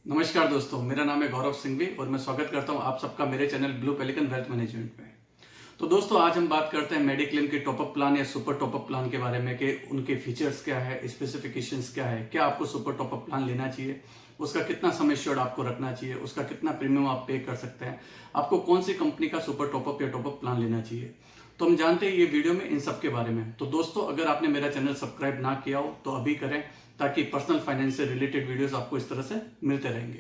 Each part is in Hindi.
नमस्कार दोस्तों, मेरा नाम है गौरव सिंघवी और मैं स्वागत करता हूं आप सबका मेरे channel blue pelican wealth management में। तो दोस्तों, आज हम बात करते हैं मेडिक्लेम के टॉपअप प्लान या सुपर टॉपअप प्लान के बारे में कि उनके फीचर्स क्या है, स्पेसिफिकेशंस क्या है, क्या आपको सुपर टॉपअप प्लान लेना चाहिए, उसका कितना सम एश्योर्ड आपको रखना चाहिए, उसका कितना प्रीमियम आप पे कर सकते हैं, आपको कौन सी कंपनी का सुपर टॉपअप या टॉपअप प्लान लेना चाहिए। तो हम जानते हैं ये वीडियो में इन सब के बारे में। तो दोस्तों, अगर आपने मेरा चैनल सब्सक्राइब ना किया हो तो अभी करें, ताकि पर्सनल फाइनेंस से रिलेटेड वीडियोस आपको इस तरह से मिलते रहेंगे।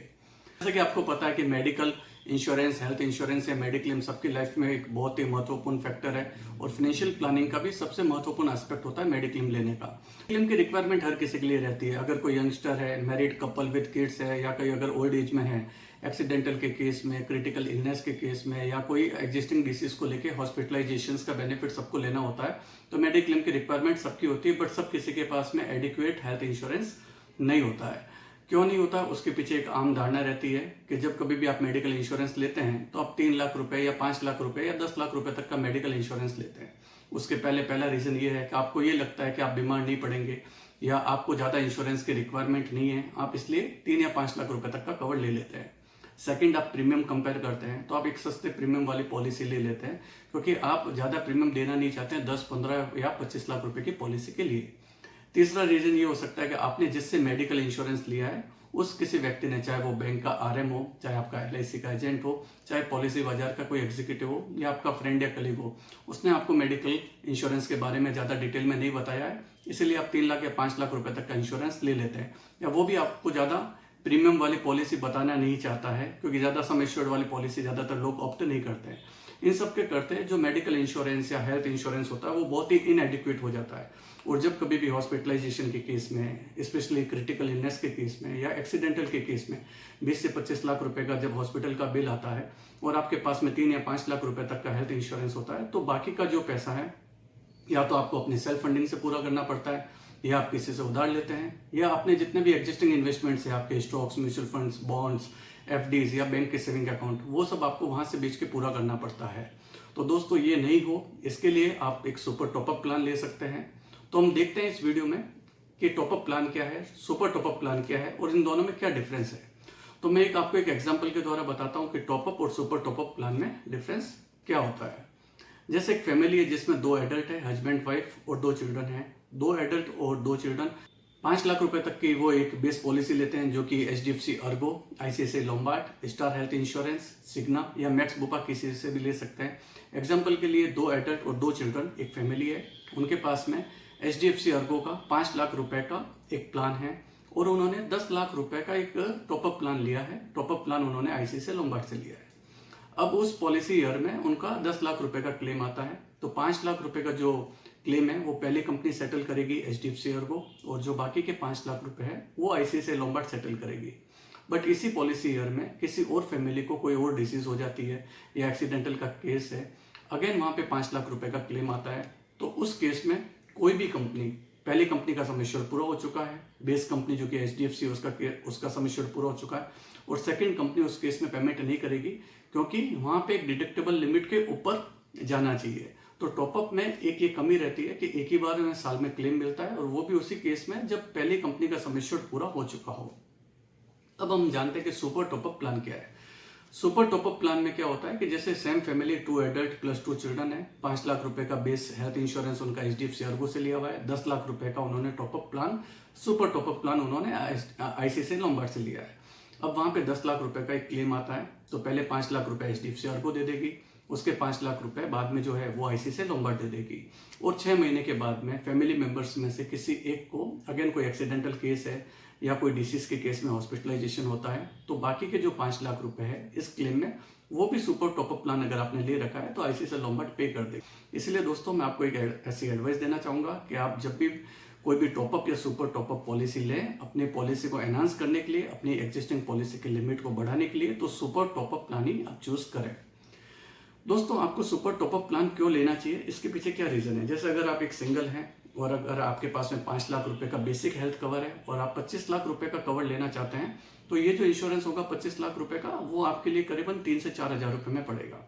जैसा कि आपको पता है कि मेडिकल इंश्योरेंस, हेल्थ इंश्योरेंस या मेडिक्लेम सबकी लाइफ में एक बहुत ही महत्वपूर्ण फैक्टर है और फाइनेंशियल प्लानिंग का भी सबसे महत्वपूर्ण एस्पेक्ट होता है मेडिक्लेम लेने का। मेडिक्लेम की रिक्वायरमेंट हर किसी के लिए रहती है। अगर कोई यंगस्टर है, मैरिड कपल विद किड्स है, या कोई अगर ओल्ड एज में है, एक्सीडेंटल के केस में, क्रिटिकल इलनेस के केस में, या कोई एग्जिस्टिंग डिसीज को लेके हॉस्पिटलाइजेशन का बेनिफिट सबको लेना होता है, तो मेडिक्लेम की रिक्वायरमेंट सबकी होती है। बट सब किसी के पास में एडिक्वेट हेल्थ इंश्योरेंस नहीं होता है। क्यों नहीं होता? उसके पीछे एक आम धारणा रहती है कि जब कभी भी आप मेडिकल इंश्योरेंस लेते हैं तो आप 3 लाख रुपए या 5 लाख रुपए या 10 लाख रुपए तक का मेडिकल इंश्योरेंस लेते हैं। उसके पहला रीजन ये है कि आपको ये लगता है कि आप बीमार नहीं पड़ेंगे या आपको ज्यादा इंश्योरेंस की रिक्वायरमेंट नहीं है, आप इसलिए 3 या 5 लाख रुपए तक का कवर ले लेते हैं। सेकंड, आप प्रीमियम कंपेयर करते हैं तो आप एक सस्ते प्रीमियम वाली पॉलिसी ले लेते हैं, क्योंकि आप ज्यादा प्रीमियम देना नहीं चाहते हैं 10, 15 या 25 लाख रुपए की पॉलिसी के लिए। तीसरा रीजन ये हो सकता है कि आपने जिससे मेडिकल इंश्योरेंस लिया है उस किसी व्यक्ति ने, चाहे वो बैंक का आरएम हो, चाहे आपका एलआईसी का एजेंट हो, चाहे पॉलिसी बाजार का कोई एग्जीक्यूटिव हो, या आपका फ्रेंड या कलीग हो, उसने आपको मेडिकल इंश्योरेंस के बारे में ज्यादा डिटेल में नहीं बताया है, इसीलिए आप 3 लाख या 5 लाख रुपए तक का इंश्योरेंस ले लेते हैं। या वो भी आपको ज्यादा प्रीमियम वाली पॉलिसी बताना नहीं चाहता है, क्योंकि ज्यादा सम एश्योर्ड वाली पॉलिसी ज्यादातर लोग ऑप्ट नहीं करते हैं। इन सब के करते जो मेडिकल इंश्योरेंस या हेल्थ इंश्योरेंस होता है वो बहुत ही इनएडिक्वेट हो जाता है। और जब कभी भी हॉस्पिटलाइजेशन के केस में, स्पेशली क्रिटिकल इलनेस के केस में या एक्सीडेंटल के केस में 20 से 25 लाख रुपए का जब हॉस्पिटल का बिल आता है और आपके पास में 3 या 5 लाख रुपए तक का हेल्थ इंश्योरेंस होता है, तो बाकी का जो पैसा है या तो आपको अपनी सेल्फ फंडिंग से पूरा करना पड़ता है, या आप किसी से उधार लेते हैं, या अपने जितने भी एग्जिस्टिंग इन्वेस्टमेंट्स है, आपके stocks, mutual funds, bonds, FDs या बैंक के सेविंग अकाउंट, वो सब आपको वहां से बेच के पूरा करना पड़ता है। तो दोस्तों, ये नहीं हो, इसके लिए आप एक सुपर टॉपअप प्लान ले सकते हैं। तो हम देखते हैं इस वीडियो में कि टॉपअप प्लान क्या है, सुपर टॉपअप प्लान क्या है और इन दोनों में क्या डिफरेंस है। तो मैं आपको एक एग्जाम्पल के द्वारा बताता हूं कि टॉपअप और सुपर टॉपअप प्लान में डिफरेंस क्या होता है। जैसे एक फैमिली है जिसमें 2 एडल्ट है, हस्बैंड वाइफ, और 2 चिल्ड्रन है। 2 एडल्ट और 2 चिल्ड्रन 5 लाख रुपए तक की वो एक बेस पॉलिसी लेते हैं, जो कि HDFC Ergo, ICICI Lombard, Star Health insurance, Cigna या मैक्स बुपा किसी से भी ले सकते हैं। एग्जाम्पल के लिए 2 एडल्ट और 2 चिल्ड्रन एक फैमिली है, उनके पास में एचडीएफसी अर्गो का 5 लाख रुपए का एक प्लान है और उन्होंने 10 लाख रुपए का एक टॉपअप प्लान लिया है। टॉपअप प्लान उन्होंने आईसीआईसीआई लोम्बार्ड से लिया है। अब उस पॉलिसी ईयर में उनका 10 लाख रुपए का क्लेम आता है, तो 5 लाख रुपए का जो क्लेम है वो पहली कंपनी सेटल करेगी एचडीएफसी अर्गो, और जो बाकी के 5 लाख रुपए है वो आईसीआईसीआई लोम्बार्ड सेटल करेगी। बट इसी पॉलिसी ईयर में किसी और फैमिली को कोई और डिसीज हो जाती है या एक्सीडेंटल का केस है, अगेन वहां पे 5 लाख रुपए का क्लेम आता है। तो उस केस में कोई भी कंपनी, पहली कंपनी का सम एश्योर्ड पूरा हो चुका है, बेस कंपनी जो कि एचडीएफसी उसका सम एश्योर्ड पूरा हो चुका है, और सेकंड कंपनी उस केस में पेमेंट नहीं करेगी, क्योंकि वहां पे एक डिडक्टेबल लिमिट के ऊपर जाना चाहिए। तो टॉपअप में एक ये कमी रहती है कि एक ही बार में साल में क्लेम मिलता है, और वो भी उसी केस में जब पहली कंपनी का सम एश्योर्ड पूरा हो चुका हो। अब हम जानते हैं कि सुपर टॉपअप प्लान क्या है। सुपर टॉपअप प्लान में क्या होता है कि जैसे same family 2 adult plus 2 children है, 5 लाख रुपए का बेस हेल्थ इंश्योरेंस उनका एचडीएफसी अर्गो से लिया हुआ है, 10 लाख रुपए का उन्होंने top up plan, super top up plan उन्होंने आईसीआईसीआई लोम्बार्ड से लिया है। अब वहां पे 10 लाख रुपए का एक क्लेम आता है, तो पहले 5 लाख रुपए एचडीएफसी अर्गो दे देगी, उसके 5 लाख रुपए बाद में जो है वो आईसीआईसीआई लोम्बार्ड दे देगी, और 6 महीने के बाद में फैमिली मेंबर्स में से किसी एक को अगेन कोई एक्सीडेंटल केस है या कोई डिसीज के केस में हॉस्पिटलाइजेशन होता है, तो बाकी के जो 5 लाख रुपए है इस क्लेम में वो भी सुपर टॉपअप प्लान अगर आपने ले रखा है तो आईसीआईसीआई लोम्बार्ड पे कर दे। इसलिए दोस्तों, मैं आपको एक ऐसी एडवाइस देना चाहूंगा कि आप जब भी कोई भी टॉपअप या सुपर टॉपअप पॉलिसी लें, अपने पॉलिसी को एनहांस करने के लिए, अपनी एग्जिस्टिंग पॉलिसी की लिमिट को बढ़ाने के लिए, तो सुपर टॉपअप प्लान ही आप चूज करें। दोस्तों, आपको सुपर टॉपअप प्लान क्यों लेना चाहिए, इसके पीछे क्या रीजन है। जैसे अगर आप एक सिंगल हैं और अगर आपके पास में 5 लाख रुपए का बेसिक हेल्थ कवर है और आप 25 लाख रुपए का कवर लेना चाहते हैं, तो ये जो इंश्योरेंस होगा 25 लाख रुपए का, वो आपके लिए करीबन 3 से 4 हजार रुपए में पड़ेगा।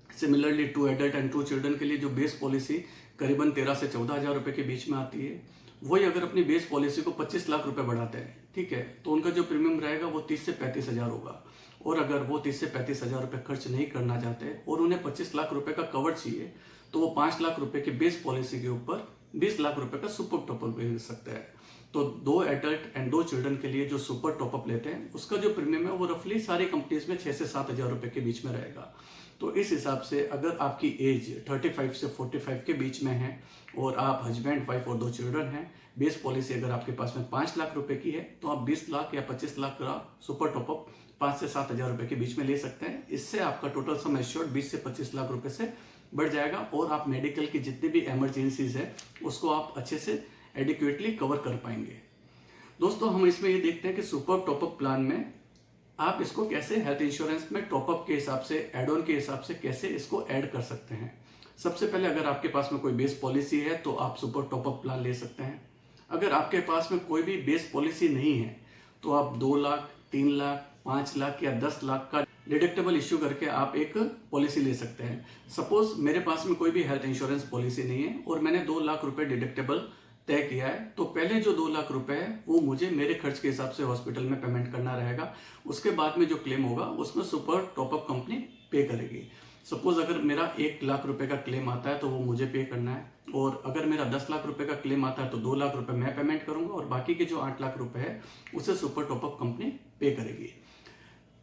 सिमिलरली 2 एडल्ट एंड 2 चिल्ड्रन के लिए जो बेस पॉलिसी करीबन 13 से 14 हजार रुपए के बीच में आती है, वही अगर अपनी बेस पॉलिसी को 25 लाख रुपए बढ़ाते हैं, ठीक है, तो उनका जो प्रीमियम रहेगा वो 30 से 35 हजार होगा। और अगर वो 30 से 35 हजार रुपये खर्च नहीं करना चाहते और उन्हें 25 लाख रुपए का कवर चाहिए, तो वो 5 लाख रुपए की बेस पॉलिसी के ऊपर 20 लाख रुपए का सुपर टॉपअप ले सकते हैं। तो 2 एडल्ट एंड 2 चिल्ड्रन के लिए जो सुपर टॉपअप लेते हैं उसका जो प्रीमियम है वो रफली सारी कंपनीज में 6 से 7 हजार रुपए के बीच में रहेगा। तो इस हिसाब से अगर आपकी एज 35 से 45 के बीच में है और आप हस्बैंड वाइफ और 2 चिल्ड्रन हैं, बेस पॉलिसी अगर आपके पास में 5 लाख रुपए की है, तो आप 20 लाख या 25 लाख का सुपर टॉपअप 5 से 7 हजार रुपए के बीच में ले सकते हैं। इससे आपका टोटल सम एश्योर्ड 20 से 25 लाख रुपए से बढ़ जाएगा और आप मेडिकल की जितनी भी इमरजेंसीज है उसको आप अच्छे से एडिक्वेटली कवर कर पाएंगे। दोस्तों, हम इसमें ये देखते हैं कि सुपर टॉपअप प्लान में आप इसको कैसे हेल्थ इंश्योरेंस में टॉपअप के हिसाब से, एड ऑन के हिसाब से कैसे इसको ऐड कर सकते हैं। सबसे पहले अगर आपके पास में कोई बेस पॉलिसी है तो आप सुपर टॉपअप प्लान ले सकते हैं। अगर आपके पास में कोई भी बेस पॉलिसी नहीं है तो आप 2 लाख, 3 लाख, 5 लाख या 10 लाख का डिडक्टेबल इश्यू करके आप एक पॉलिसी ले सकते हैं। सपोज मेरे पास में कोई भी हेल्थ इंश्योरेंस पॉलिसी नहीं है और मैंने 2 लाख रुपए डिडक्टेबल तय किया है, तो पहले जो 2 लाख रुपए है वो मुझे मेरे खर्च के हिसाब से हॉस्पिटल में पेमेंट करना रहेगा। उसके बाद में जो क्लेम होगा उसमें सुपर टॉपअप कंपनी पे करेगी। सपोज अगर मेरा 1 लाख रुपए का क्लेम आता है तो वो मुझे पे करना है, और अगर मेरा 10 लाख रुपए का क्लेम आता है तो 2 लाख रुपए मैं पेमेंट करूंगा और बाकी के जो 8 लाख रुपए है उसे सुपर टॉपअप कंपनी पे करेगी।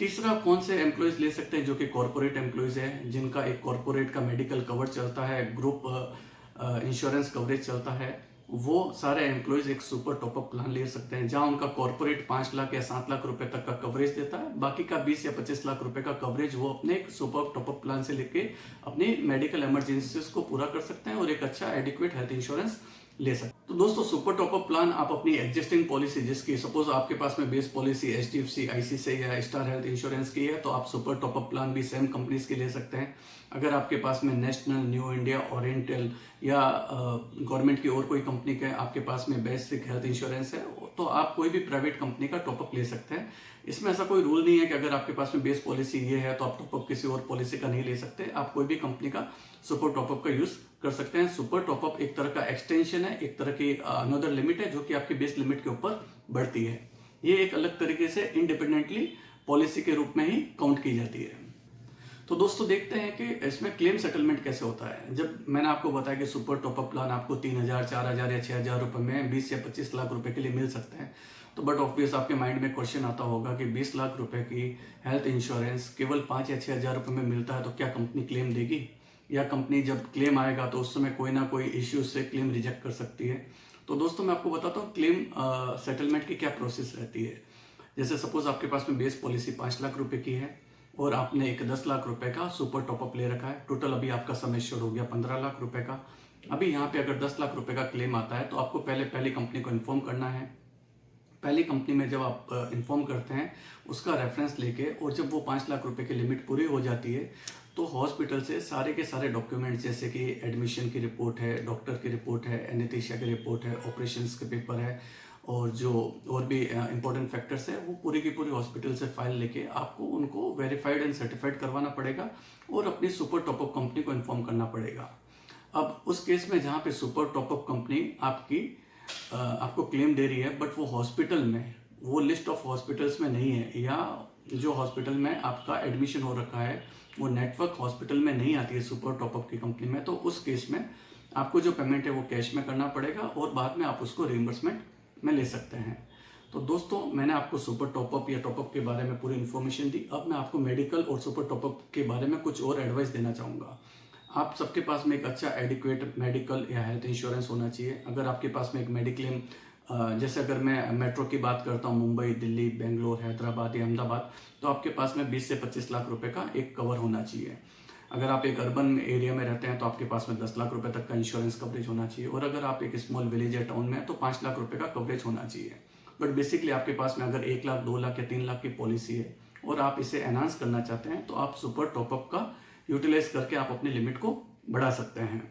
तीसरा, कौन से एम्प्लॉयज ले सकते हैं? जो कि कॉर्पोरेट एम्प्लॉयज है, जिनका एक कॉर्पोरेट का मेडिकल कवर चलता है, ग्रुप इंश्योरेंस कवरेज चलता है, वो सारे एम्प्लॉयज एक सुपर टॉपअप प्लान ले सकते हैं, जहां उनका कॉर्पोरेट 5 लाख या 7 लाख रुपए तक का कवरेज देता है। बाकी का 20 या 25 लाख रुपए का कवरेज वो अपने एक सुपर टॉपअप प्लान से लेके अपनी मेडिकल इमरजेंसीज को पूरा कर सकते हैं और एक अच्छा एडिक्वेट हेल्थ इंश्योरेंस ले सकते हैं। तो दोस्तों, सुपर टॉपअप प्लान आप अपनी एग्जिस्टिंग पॉलिसी, जिसकी सपोज आपके पास में बेस पॉलिसी HDFC, ICICI या स्टार हेल्थ इंश्योरेंस की है, तो आप सुपर टॉपअप प्लान भी सेम कंपनीज की ले सकते हैं। अगर आपके पास में नेशनल, न्यू इंडिया, ओरिएंटल या गवर्नमेंट की और कोई कंपनी का आपके पास में बेसिक हेल्थ इंश्योरेंस है, तो आप कोई भी प्राइवेट कंपनी का टॉपअप ले सकते हैं। इसमें ऐसा कोई रूल नहीं है कि अगर आपके पास में बेस पॉलिसी ये है तो आप टॉपअप किसी और पॉलिसी का नहीं ले सकते। आप कोई भी कंपनी का सुपर टॉपअप का यूज कर सकते हैं। सुपर टॉपअप एक तरह का एक्सटेंशन है, एक तरह की अनदर लिमिट है जो कि आपकी बेस लिमिट के ऊपर बढ़ती है। ये एक अलग तरीके से इंडिपेंडेंटली पॉलिसी के रूप में ही काउंट की जाती है। तो दोस्तों, देखते हैं कि इसमें क्लेम सेटलमेंट कैसे होता है। जब मैंने आपको बताया कि सुपर टॉपअप प्लान आपको 3000, 4000 या 6000 रुपए में 20 या 25 लाख रुपए के लिए मिल सकते हैं, तो बट ऑब्वियस आपके माइंड में क्वेश्चन आता होगा कि 20 लाख रुपए की हेल्थ इंश्योरेंस केवल 5 या 6000 रुपए में मिलता है, तो क्या कंपनी क्लेम देगी? या कंपनी जब क्लेम आएगा तो उस समय कोई ना कोई इश्यू से क्लेम रिजेक्ट कर सकती है? तो दोस्तों, मैं आपको बताता हूँ क्लेम सेटलमेंट की क्या प्रोसेस रहती है। जैसे सपोज आपके पास में बेस पॉलिसी 5 लाख रुपए की है और आपने एक 10 लाख रुपए का सुपर टॉपअप ले रखा है। टोटल अभी आपका सम एश्योर्ड हो गया 15 लाख रुपए का। अभी यहाँ पे अगर 10 लाख रुपए का क्लेम आता है तो आपको पहली कंपनी को इन्फॉर्म करना है। पहली कंपनी में जब आप इन्फॉर्म करते हैं उसका रेफरेंस लेके, और जब वो 5 लाख रुपए की लिमिट पूरी हो जाती है तो हॉस्पिटल से सारे के सारे डॉक्यूमेंट, जैसे कि एडमिशन की रिपोर्ट है, डॉक्टर की रिपोर्ट है, एनेस्थीसिया की रिपोर्ट है, ऑपरेशंस के पेपर है, और जो और भी इंपॉर्टेंट फैक्टर्स है, वो पूरी की पूरी हॉस्पिटल से फाइल लेके आपको उनको वेरीफाइड एंड सर्टिफाइड करवाना पड़ेगा और अपनी सुपर टॉपअप कंपनी को इन्फॉर्म करना पड़ेगा। अब उस केस में जहाँ पे सुपर टॉपअप कंपनी आपको क्लेम दे रही है, बट वो हॉस्पिटल में, वो लिस्ट ऑफ हॉस्पिटल्स में नहीं है, या जो हॉस्पिटल में आपका एडमिशन हो रखा है वो नेटवर्क हॉस्पिटल में नहीं आती है सुपर टॉपअप की कंपनी में, तो उस केस में आपको जो पेमेंट है वो कैश में करना पड़ेगा और बाद में आप उसको रिइंबर्समेंट में ले सकते हैं। तो दोस्तों, मैंने आपको सुपर टॉपअप या टॉपअप के बारे में पूरी इन्फॉर्मेशन दी। अब मैं आपको मेडिकल और सुपर टॉपअप के बारे में कुछ और एडवाइस देना चाहूँगा। आप सबके पास में एक अच्छा एडिक्वेट मेडिकल या हेल्थ इंश्योरेंस होना चाहिए। अगर आपके पास में एक मेडिक्लेम, जैसे अगर मैं मेट्रो की बात करता हूँ, मुंबई, दिल्ली, बेंगलोर, हैदराबाद या अहमदाबाद, तो आपके पास में 20 से 25 लाख रुपए का एक कवर होना चाहिए। अगर आप एक अर्बन एरिया में रहते हैं तो आपके पास में 10 लाख रुपए तक का इंश्योरेंस कवरेज होना चाहिए, और अगर आप एक स्मॉल विलेज या टाउन में है तो 5 लाख रुपए का कवरेज होना चाहिए। बट बेसिकली आपके पास में अगर 1 लाख, 2 लाख या 3 लाख की पॉलिसी है और आप इसे एनहांस करना चाहते हैं तो आप सुपर टॉपअप का यूटिलाइज करके आप अपनी लिमिट को बढ़ा सकते हैं।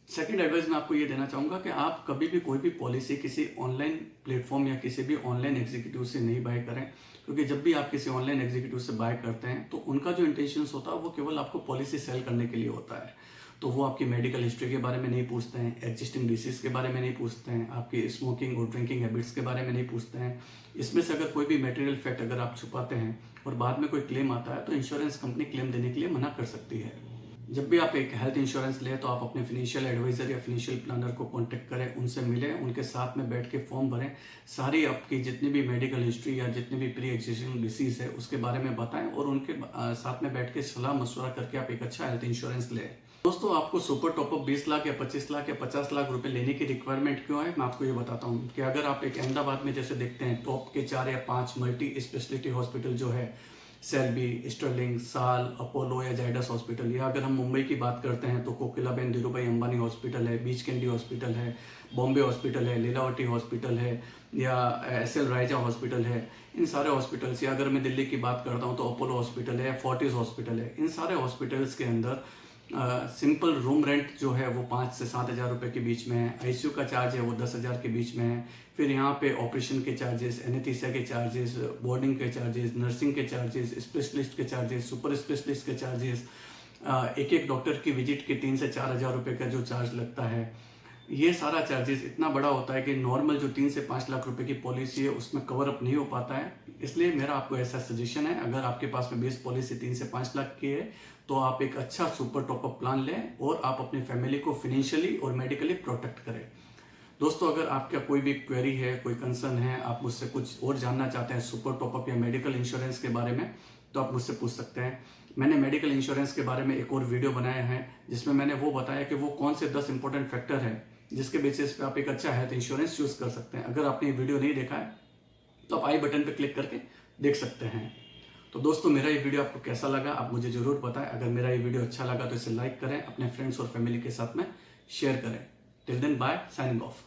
सेकंड एडवाइस मैं आपको ये देना चाहूँगा कि आप कभी भी कोई भी पॉलिसी किसी ऑनलाइन प्लेटफॉर्म या किसी भी ऑनलाइन एग्जीक्यूटिव से नहीं बाय करें, क्योंकि जब भी आप किसी ऑनलाइन एग्जीक्यूटिव से बाय करते हैं तो उनका जो इंटेंशन होता है वो केवल आपको पॉलिसी सेल करने के लिए होता है। तो वो आपकी मेडिकल हिस्ट्री के बारे में नहीं पूछते हैं, एग्जिस्टिंग डिसीज के बारे में नहीं पूछते हैं, आपकी स्मोकिंग और ड्रिंकिंग हैबिट्स के बारे में नहीं पूछते हैं। इसमें से अगर कोई भी मटेरियल फैक्ट अगर आप छुपाते हैं और बाद में कोई क्लेम आता है तो इंश्योरेंस कंपनी क्लेम देने के लिए मना कर सकती है। जब भी आप एक हेल्थ इंश्योरेंस लें तो आप अपने फिनेंशियल एडवाइजर या फिनेंशियल प्लानर को कांटेक्ट करें, उनसे मिलें, उनके साथ में बैठ के फॉर्म भरें, सारी आपकी जितनी भी मेडिकल हिस्ट्री या जितनी भी प्री एग्जिस्टिंग डिसीज है उसके बारे में बताएं और उनके साथ में बैठ के सलाह मशवरा करके आप एक अच्छा हेल्थ इंश्योरेंस लें। दोस्तों, आपको सुपर टॉपअप 20 लाख या 25 लाख या 50 लाख रुपए लेने की रिक्वायरमेंट क्यों है, मैं आपको ये बताता हूँ कि अगर आप एक अहमदाबाद में जैसे देखते हैं टॉप के 4 या 5 मल्टी स्पेशलिटी हॉस्पिटल जो है, सेल्बी, स्टर्लिंग, साल, अपोलो या जाइडस हॉस्पिटल, या अगर हम मुंबई की बात करते हैं तो कोकिलाबेन धीरूभाई अंबानी हॉस्पिटल है, बीच कैंडी हॉस्पिटल है, बॉम्बे हॉस्पिटल है, लीलावती हॉस्पिटल है, या एसएल रायजा हॉस्पिटल है, इन सारे हॉस्पिटल्स, या अगर मैं दिल्ली की बात करता हूँ तो अपोलो हॉस्पिटल है, फोर्टिस हॉस्पिटल है, इन सारे हॉस्पिटल्स के अंदर सिंपल रूम रेंट जो है वो 5 से 7 हज़ार रुपये के बीच में है, आईसीयू का चार्ज है वो 10 हज़ार के बीच में है, फिर यहाँ पे ऑपरेशन के चार्जेस, एनेस्थीसिया के चार्जेस, बोर्डिंग के चार्जेस, नर्सिंग के चार्जेस, स्पेशलिस्ट के चार्जेस, सुपर स्पेशलिस्ट के चार्जेस, एक एक डॉक्टर की विजिट के 3 से 4 हज़ार रुपये का जो चार्ज लगता है, ये सारा चार्जेस इतना बड़ा होता है कि नॉर्मल जो 3 से 5 लाख रुपए की पॉलिसी है उसमें कवर अप नहीं हो पाता है। इसलिए मेरा आपको ऐसा सजेशन है, अगर आपके पास में बेस पॉलिसी 3 से 5 लाख की है तो आप एक अच्छा सुपर टॉपअप प्लान लें और आप अपनी फैमिली को फिनेंशियली और मेडिकली प्रोटेक्ट करें। दोस्तों, अगर आपका कोई भी क्वेरी है, कोई कंसर्न है, आप मुझसे कुछ और जानना चाहते हैं सुपर टॉपअप या मेडिकल इंश्योरेंस के बारे में, तो आप मुझसे पूछ सकते हैं। मैंने मेडिकल इंश्योरेंस के बारे में एक और वीडियो बनाया है जिसमें मैंने वो बताया कि वो कौन से 10 इंपॉर्टेंट फैक्टर है जिसके बेसिस पे आप एक अच्छा हेल्थ इंश्योरेंस चूज कर सकते हैं। अगर आपने ये वीडियो नहीं देखा है तो आप आई बटन पर क्लिक करके देख सकते हैं। तो दोस्तों, मेरा ये वीडियो आपको कैसा लगा आप मुझे जरूर बताएं। अगर मेरा ये वीडियो अच्छा लगा तो इसे लाइक करें, अपने फ्रेंड्स और फैमिली के साथ में शेयर करें। Till then, bye, signing of.